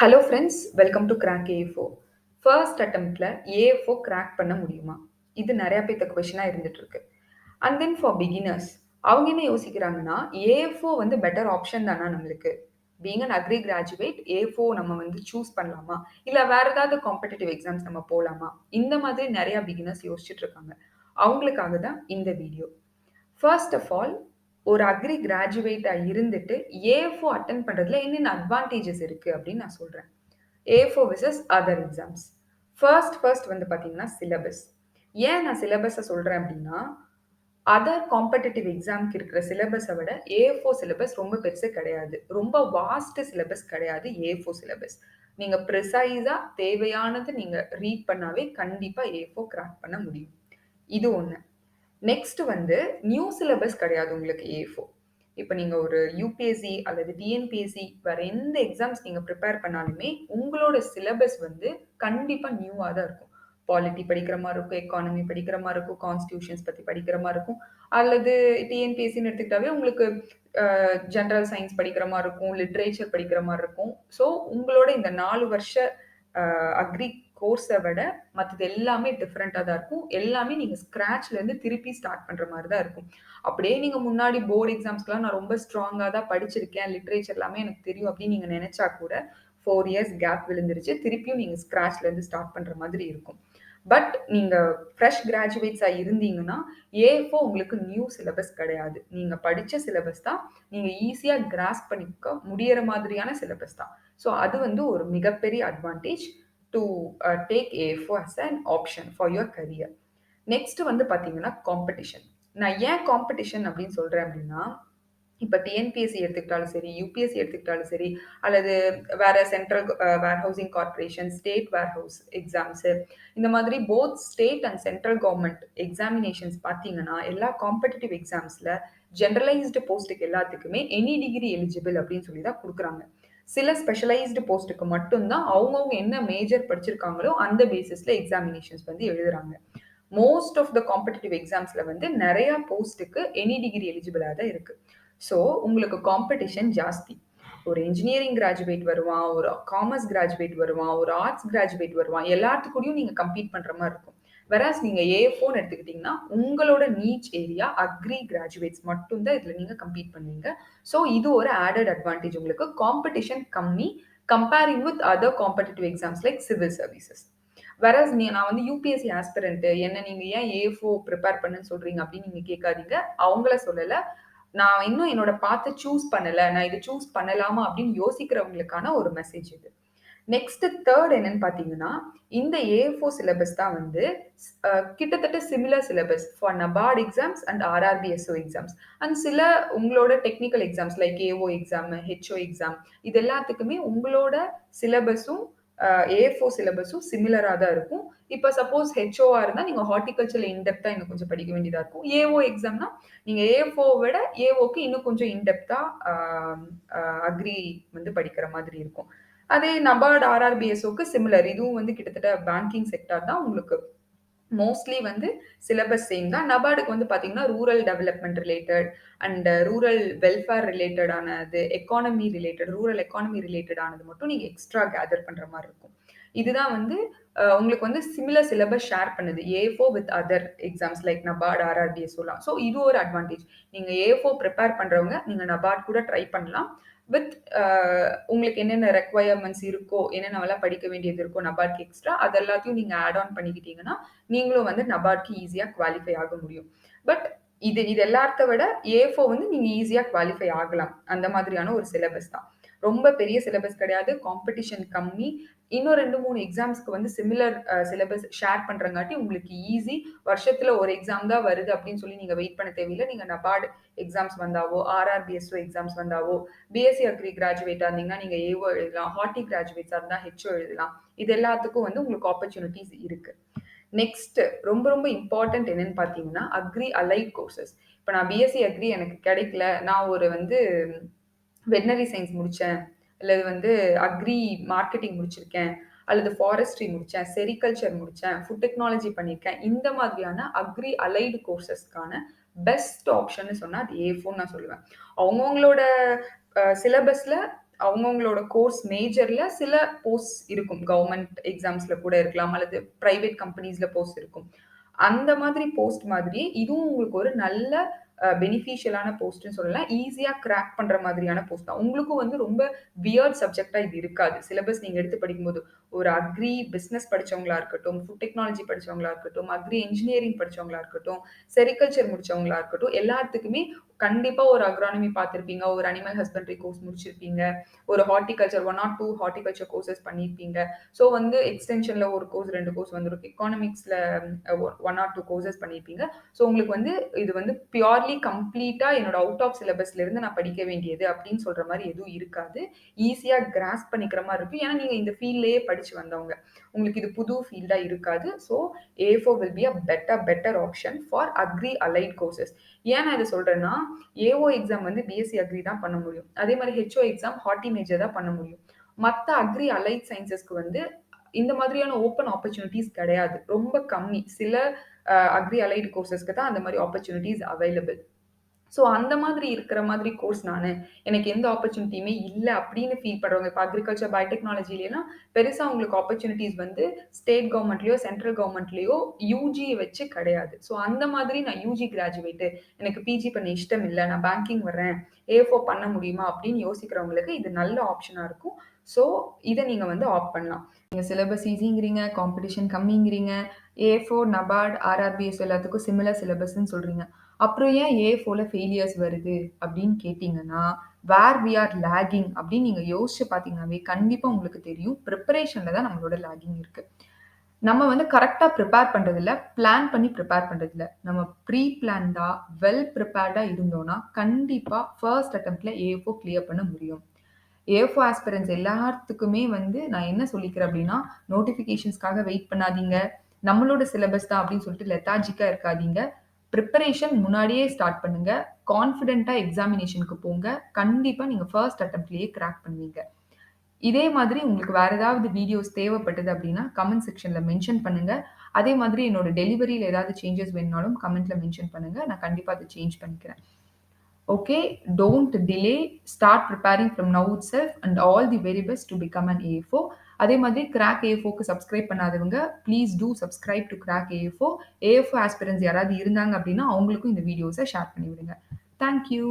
Hello friends, welcome to crack AFO. First அட்டெம்ப்ட்ல AFO crack பண்ண முடியுமா? இது நெறைய பேத்துக்கு கொஸ்டினா இருந்துட்டு இருக்கு. அண்ட் தென் ஃபார் பிகினர்ஸ், அவங்க என்ன யோசிக்கிறாங்கன்னா, ஏஎஃப்ஓ வந்து பெட்டர் ஆப்ஷன் தானா நம்மளுக்கு? Being an agri graduate, AFO நம்ம வந்து சூஸ் பண்ணலாமா? இல்ல வேற ஏதாவது காம்படிட்டிவ் எக்ஸாம்ஸ் நம்ம போலாமா? இந்த மாதிரி நெறைய பிகினர்ஸ் யோசிச்சுட்டு இருக்காங்க. அவங்களுக்காக தான் இந்த வீடியோ. ஃபர்ஸ்ட் ஆஃப் ஆல், ஒரு அக்ரி கிராஜுவேட்டா இருந்துட்டு ஏஎஃப்ஓ அட்டெண்ட் பண்றதுல என்னென்ன அட்வான்டேஜஸ் இருக்கு அப்படின்னு நான் சொல்றேன். AFO versus other exams. First வந்து பார்த்தீங்கன்னா சிலபஸ். ஏன் நான் சிலபஸ சொல்றேன் அப்படின்னா, அதர் காம்படிட்டிவ் எக்ஸாம்க்கு இருக்கிற சிலபஸ விட ஏஎஃப்ஓ சிலபஸ் ரொம்ப பெருசு கிடையாது. ரொம்ப வாஸ்ட் சிலபஸ் கிடையாது ஏஎஃப்ஓ சிலபஸ். நீங்க ப்ரிசைஸா தேவையானது நீங்க ரீட் பண்ணாவே கண்டிப்பா ஏஎஃப்ஓ கிராக் பண்ண முடியும். இது ஒண்ணு. நெக்ஸ்ட் வந்து நியூ சிலபஸ் கிடையாது உங்களுக்கு ஏஎஃப்ஓ. இப்ப நீங்க ஒரு யுபிஎஸ்சி அல்லது டிஎன்பிஎஸ்சி வேற எந்த எக்ஸாம்ஸ் நீங்க ப்ரிப்பேர் பண்ணாலுமே, உங்களோட சிலபஸ் வந்து கண்டிப்பா நியூவா தான் இருக்கும். பாலிட்டி படிக்கிற மாரி இருக்கும், எக்கானமி படிக்கிற மாரி இருக்கும், கான்ஸ்டிடியூஷன்ஸ் பத்தி படிக்கிற மாரி இருக்கும். அல்லது டிஎன்பிஎஸ்சின்னு எடுத்துக்கிட்டாவே உங்களுக்கு ஜெனரல் சயன்ஸ் படிக்கிற மாரி இருக்கும், லிட்ரேச்சர் படிக்கிற மாரி இருக்கும். ஸோ உங்களோட இந்த 4 வருஷ அக்ரி கோர்ஸ விட மத்தது எல்லாமே டிஃபரெண்ட்டா தான் இருக்கும். எல்லாமே நீங்க ஸ்க்ராட்ச்லேருந்து திருப்பி ஸ்டார்ட் பண்ற மாரி தான் இருக்கும். அப்படியே நீங்க முன்னாடி போர்ட் எக்ஸாம்ஸ்க்குலாம் நான் ரொம்ப ஸ்ட்ராங்கா தான் படிச்சிருக்கேன். லிட்ரேச்சர் எல்லாமே எனக்கு தெரியும் அப்படின்னு நீங்க நெனச்சா கூட 4 இயர்ஸ் கேப் விழுந்துருச்சு. திருப்பியும் நீங்க ஸ்க்ராட்ச்லேருந்து ஸ்டார்ட் பண்ற மாதிரி இருக்கும். பட் நீங்க ஃப்ரெஷ் கிராஜுவேட்ஸா இருந்தீங்கன்னா, ஏஎஃப்ஓ உங்களுக்கு நியூ சிலபஸ் கிடையாது. நீங்க படிச்ச சிலபஸ் தான். நீங்க ஈஸியா கிராஸ்ப் பண்ணிக்க முடியற மாதிரியான சிலபஸ் தான். ஸோ அது வந்து ஒரு மிகப்பெரிய advantage to take AFO as an option for your career. Next வந்து பார்த்தீங்கன்னா காம்படிஷன். நான் ஏன் காம்படிஷன் அப்படின்னு சொல்றேன் அப்படின்னா, இப்ப டிஎன்பிஎஸ்சி எடுத்துக்கிட்டாலும் சரி, யுபிஎஸ்சி எடுத்துக்கிட்டாலும் சரி, அல்லது வேற central warehousing corporation, state warehouse exams இந்த மாதிரி both state and central government examinations பார்த்தீங்கன்னா, எல்லா காம்படிட்டிவ் எக்ஸாம்ஸ்ல ஜெனரலைஸ்டு போஸ்ட்டுக்கு எல்லாத்துக்குமே எனி டிகிரி எலிஜிபிள் அப்படின்னு சொல்லி தான் குடுக்குறாங்க. சில ஸ்பெஷலைஸ்டு போஸ்ட்டுக்கு மட்டும் தான் அவங்கவங்க என்ன மேஜர் படிச்சிருக்காங்களோ அந்த பேசிஸ்ல எக்ஸாமினேஷன்ஸ் வந்து எழுதுறாங்க. மோஸ்ட் ஆஃப் த காம்படிட்டிவ் எக்ஸாம்ஸ்ல வந்து நெறைய போஸ்ட்டுக்கு எனி டிகிரி எலிஜிபிளா தான் இருக்கு. ஸோ உங்களுக்கு காம்படிஷன் ஜாஸ்தி. ஒரு இன்ஜினியரிங் கிராஜுவேட் வருவான், ஒரு காமர்ஸ் கிராஜுவேட் வருவான், ஒரு ஆர்ட்ஸ் கிராஜுவேட் வருவான். எல்லாத்து கூடயும் நீங்க கம்பீட் பண்ற மாரி இருக்கும். வெராஸ் நீங்க ஏஎஃப்ஓன்னு எடுத்துக்கிட்டீங்கன்னா, உங்களோட நீச் ஏரியா அக்ரி கிராஜுவேட்ஸ் மட்டும் தான் இதுல நீங்க கம்பீட் பண்ணுவீங்க. ஸோ இது ஒரு ஆடட் அட்வான்டேஜ் உங்களுக்கு. காம்படிஷன் கம்மி comparing with other competitive exams like civil services. வெராஸ் நான் வந்து யுபிஎஸ்சி ஆஸ்பிரண்ட் என்ன நீங்க ஏன் ஏஎஃப்ஓ ப்ரிப்பேர் பண்ணுன்னு சொல்றீங்க அப்படின்னு நீங்க கேட்காதீங்க. அவங்கள சொல்லல. நான் இன்னும் என்னோட பாத்த சூஸ் பண்ணல. நான் இத சூஸ் பண்ணலாமா அப்படின்னு யோசிக்கிறவங்களுக்கான ஒரு மெசேஜ் இது. நெக்ஸ்ட் தேர்ட் என்னன்னு பார்த்தீங்கன்னா, இந்த ஏஎஃப்ஓ சிலபஸ் தான் வந்து கிட்டத்தட்ட similar syllabus for NABARD exams and RRB SO exams. And சில உங்களோட technical exams like AO exam, HO exam இது எல்லாத்துக்குமே உங்களோட சிலபஸும் ஏஎஃப்ஓ சிலபஸும் சிமிலரா தான் இருக்கும். இப்ப சப்போஸ் ஹெச்ஓவா இருந்தா நீங்க ஹார்டிகல்ச்சர்ல இன்டெப்த்தா இன்னும் கொஞ்சம் படிக்க வேண்டியதா இருக்கும். ஏஓ எக்ஸாம்னா நீங்க ஏஎஃப்ஓ விட ஏஓக்கு இன்னும் கொஞ்சம் இன்டெப்த்தா அ அ அக்ரி வந்து படிக்கிற மாதிரி இருக்கும். அதே நபார்ட், ஆர்ஆர்பிஎஸ்ஓக்கு சிமிலர். இதுவும் வந்து கிட்டத்தட்ட பேங்கிங் செக்டார் தான் உங்களுக்கு மோஸ்ட்லி வந்து சிலபஸ் சேம் தான். நபார்டுக்கு வந்து பார்த்தீங்கன்னா, rural development related and rural welfare ரிலேட்டடானது, எக்கானமி ரிலேட்டட், ரூரல் எக்கானமி ரிலேட்டடானது மட்டும் நீங்க எக்ஸ்ட்ரா கேதர் பண்ற மாரி இருக்கும். இதுதான் வந்து உங்களுக்கு வந்து சிமிலர் சிலபஸ் ஷேர் பண்ணுது. AFO with other exams like NABARD, ஆர்ஆர்பிஎஸ்ஓலாம். ஸோ இது ஒரு அட்வான்டேஜ். நீங்க ஏ4 ப்ரிப்பேர் பண்றவங்க, நீங்க நபார்ட் கூட ட்ரை பண்ணலாம். வித் உங்களுக்கு என்னென்ன ரெக்வயர்மெண்ட்ஸ் இருக்கோ, என்னென்னவெல்லாம் படிக்க வேண்டியது இருக்கோ நபார்ட்க்கு எக்ஸ்ட்ரா, அது எல்லாத்தையும் நீங்க ஆட் ஆன் பண்ணிக்கிட்டீங்கன்னா, நீங்களும் வந்து நபார்ட்க்கு ஈஸியா குவாலிஃபை ஆக முடியும். பட் இது எல்லாத்த விட ஏ4 வந்து நீங்க ஈஸியா குவாலிஃபை ஆகலாம். அந்த மாதிரியான ஒரு சிலபஸ் தான். ரொம்ப பெரிய சிலபஸ் கிடையாது. காம்படிஷன் கம்மி. இன்னும் 2, 3 எக்ஸாம்ஸ்க்கு வந்து சிமிலர் சிலபஸ் ஷேர் பண்றங்காட்டி உங்களுக்கு ஈஸி. வருஷத்துல ஒரு எக்ஸாம் தான் வருது அப்படின்னு சொல்லி நீங்க வெயிட் பண்ண தேவையில்ல. நீங்க நபார்ட் எக்ஸாம்ஸ் வந்தாவோ, ஆர்ஆர்பிஎஸ்ஓ எக்ஸாம்ஸ் வந்தாவோ, பிஎஸ்சி அக்ரி கிராஜுவேட்டா இருந்தீங்கன்னா நீங்க ஏஓ எழுதலாம். ஹார்ட்டி கிராஜுவேட்ஸா இருந்தா ஹெச்ஓ எழுதலாம். இது எல்லாத்துக்கும் வந்து உங்களுக்கு ஆப்பர்ச்சுனிட்டீஸ் இருக்கு. நெக்ஸ்ட் ரொம்ப ரொம்ப இம்பார்ட்டன்ட் என்னன்னு பார்த்தீங்கன்னா, அக்ரி அலைட் கோர்சஸ். இப்ப நான் பிஎஸ்சி அக்ரி எனக்கு கிடைக்கல. நான் ஒரு வந்து வெட்னரி சயன்ஸ் முடிச்சேன். அல்லது வந்து அக்ரி மார்க்கெட்டிங் முடிச்சிருக்கேன். அல்லது ஃபாரஸ்ட்ரி முடிச்சேன். செரிகல்ச்சர் முடிச்சேன். ஃபுட் டெக்னாலஜி பண்ணியிருக்கேன். இந்த மாதிரியான அக்ரி அலைடு கோர்சஸ்க்கான பெஸ்ட் ஆப்ஷன்னு சொன்னா அது ஏ4ன்னு நான் சொல்லுவேன். அவங்கவங்களோட சிலபஸ்ல அவங்கவங்களோட கோர்ஸ் மேஜர்ல சில போஸ்ட்ஸ் இருக்கும். கவர்மெண்ட் எக்ஸாம்ஸ்ல கூட இருக்கலாம். அல்லது பிரைவேட் கம்பெனிஸ்ல போஸ்ட் இருக்கும். அந்த மாதிரி போஸ்ட் மாதிரி இதுவும் உங்களுக்கு ஒரு நல்ல பெனிஃபிஷியலான போஸ்ட்ன்னு சொல்லலாம். ஈஸியா கிராக் பண்ற மாதிரியான போஸ்ட் தான். உங்களுக்கும் வந்து ரொம்ப வியர்ட் சப்ஜெக்ட்டா இது இருக்காது. சிலபஸ் நீங்க எடுத்து படிக்கும்போது, ஒரு அக்ரி பிசினஸ் படிச்சவங்களா இருக்கட்டும், ஃபுட் டெக்னாலஜி படிச்சவங்களா இருக்கட்டும், அக்ரி இன்ஜினியரிங் படிச்சவங்களா இருக்கட்டும், செரிகல்ச்சர் முடிச்சவங்களா இருக்கட்டும், எல்லாத்துக்குமே கண்டிப்பா ஒரு அக்ரானமி பார்த்திருப்பீங்க. ஒரு அனிமல் ஹஸ்பண்ட்ரி கோர்ஸ் முடிச்சிருப்பீங்க. ஒரு ஹார்ட்டிகல்ச்சர் 1 ஆர் 2 ஹார்ட்டிகல்ச்சர் கோர்சஸ் பண்ணியிருப்பீங்க. ஸோ வந்து எக்ஸ்டென்ஷன்ல 1 கோர்ஸ், 2 கோர்ஸ் வந்திருக்கும். எக்கானமிக்ஸ்ல 1 ஆர் 2 கோர்சஸ் பண்ணியிருப்பீங்க. ஸோ உங்களுக்கு வந்து இது வந்து பியூர்லி கம்ப்ளீட்டா என்னோட அவுட் ஆஃப் சிலபஸ்ல இருந்து நான் படிக்க வேண்டியது அப்படின்னு சொல்ற மாரி எதுவும் இருக்காது. ஈஸியா கிராஸ்ப் பண்ணிக்கிற மாரி இருக்கும். ஏன்னா நீங்க இந்த ஃபீல்ட்லயே படிச்சு வந்தவங்க. உங்களுக்கு இது புது ஃபீல்டா இருக்காது. So AFO will be a better option for agri allied courses. ஏன் நான் இத சொல்றேன்னா, ஏஓ எக்ஸாம் வந்து பிஎஸ்சி அக்ரி தான் பண்ண முடியும். அதே மாரி ஹெச்ஓ எக்ஸாம் ஹார்ட்டி மேஜர் தான் பண்ண முடியும். மத்த அக்ரி அலைட் சயன்சஸ்க்கு வந்து இந்த மாதிரியான ஓப்பன் ஆப்பர்ச்சுனிட்டீஸ் கிடையாது. ரொம்ப கம்மி. சில அக்ரி அலைட் கோர்சஸ்க்கு தான் அந்த மாரி ஆப்பர்ச்சுனிட்டீஸ் அவைலபிள். ஸோ அந்த மாதிரி இருக்கிற மாதிரி கோர்ஸ் நானு. எனக்கு எந்த ஆப்பர்ச்சுனிட்டியுமே இல்ல அப்படின்னு ஃபீல் பண்றவங்க. இப்ப அக்ரிகல்ச்சர், பயோடெக்னாலஜிலலாம் பெருசா உங்களுக்கு ஆப்பர்ச்சுனிட்டீஸ் வந்து ஸ்டேட் கவர்ன்மெண்ட்லயோ, சென்ட்ரல் கவர்ன்மெண்ட்லயோ யுஜி வச்சு கிடையாது. ஸோ அந்த மாதிரி நான் யுஜி கிராஜுவேட்டு, எனக்கு பிஜி பண்ண இஷ்டம் இல்ல. நான் பேங்கிங் வர்றேன். ஏ4 பண்ண முடியுமா அப்படின்னு யோசிக்கிறவங்களுக்கு இது நல்ல ஆப்ஷனா இருக்கும். ஸோ இத நீங்க வந்து ஆப்ட் பண்ணலாம். நீங்க சிலபஸ் ஈஸிங்கிறீங்க, காம்படிஷன் கம்மிங்கிறீங்க, ஏ4, நபார்ட், ஆர்ஆர்பிஎஸ் எல்லாத்துக்கும் சிமிலர் சிலபஸ்ன்னு சொல்றீங்க. அப்புறம் ஏன் ஏ4ல ஃபெயிலியர்ஸ் வருது அப்படின்னு கேட்டீங்கன்னா, வேர் வி ஆர் லேகிங் அப்படின்னு நீங்க யோசிச்சு பார்த்தீங்கன்னாவே, கண்டிப்பா உங்களுக்கு தெரியும். பிரிப்பரேஷன்ல தான் நம்மளோட லேகிங் இருக்கு. நம்ம வந்து கரெக்ட்டா பிரிப்பேர் பண்றதில்ல. பிளான் பண்ணி பிரிப்பேர் பண்றதில்ல. நம்ம ப்ரீ பிளான்டா, வெல் பிரிப்பேர்டா இருந்தோம்னா, கண்டிப்பா ஃபர்ஸ்ட் அட்டெம்ப்ட்ல ஏ4 கிளியர் பண்ண முடியும். ஏஎஃப்ஓ ஆஸ்பிரன்ட்ஸ் எல்லாத்துக்குமே வந்து நான் என்ன சொல்லிக்கிறேன் அப்படின்னா, நோட்டிஃபிகேஷன்ஸ்க்காக வெயிட் பண்ணாதீங்க. நம்மளோட சிலபஸ் தான் அப்படின்னு சொல்லிட்டு லெத்தாஜிக்கா இருக்காதீங்க. பிரிப்பரேஷன் முன்னாடியே ஸ்டார்ட் பண்ணுங்க. கான்ஃபிடென்ட்டா எக்ஸாமினேஷனுக்கு போங்க. கண்டிப்பா நீங்க ஃபர்ஸ்ட் அட்டெம்ப்ட்லயே கிராக் பண்ணுவீங்க. இதே மாதிரி உங்களுக்கு வேற ஏதாவது வீடியோஸ் தேவைப்பட்டது அப்படின்னா, கமெண்ட் செக்ஷன்ல மென்ஷன் பண்ணுங்க. அதே மாதிரி என்னோட டெலிவரியில ஏதாவது சேஞ்சஸ் வேணும்னாலும் கமெண்ட்ல மென்ஷன் பண்ணுங்க. நான் கண்டிப்பா அத சேஞ்ச் பண்ணிக்கிறேன். Okay, don't delay. Start preparing from now itself and all the very best to become an AFO. அதே மாதிரி கிராக் ஏஎஃப்ஓக்கு சப்ஸ்கிரைப் பண்ணாதவங்க please do subscribe to crack AFO. AFO aspirants யாராவது இருந்தாங்க அப்படின்னா அவங்களுக்கும் இந்த வீடியோஸை ஷேர் பண்ணி விடுங்க. தேங்க்யூ.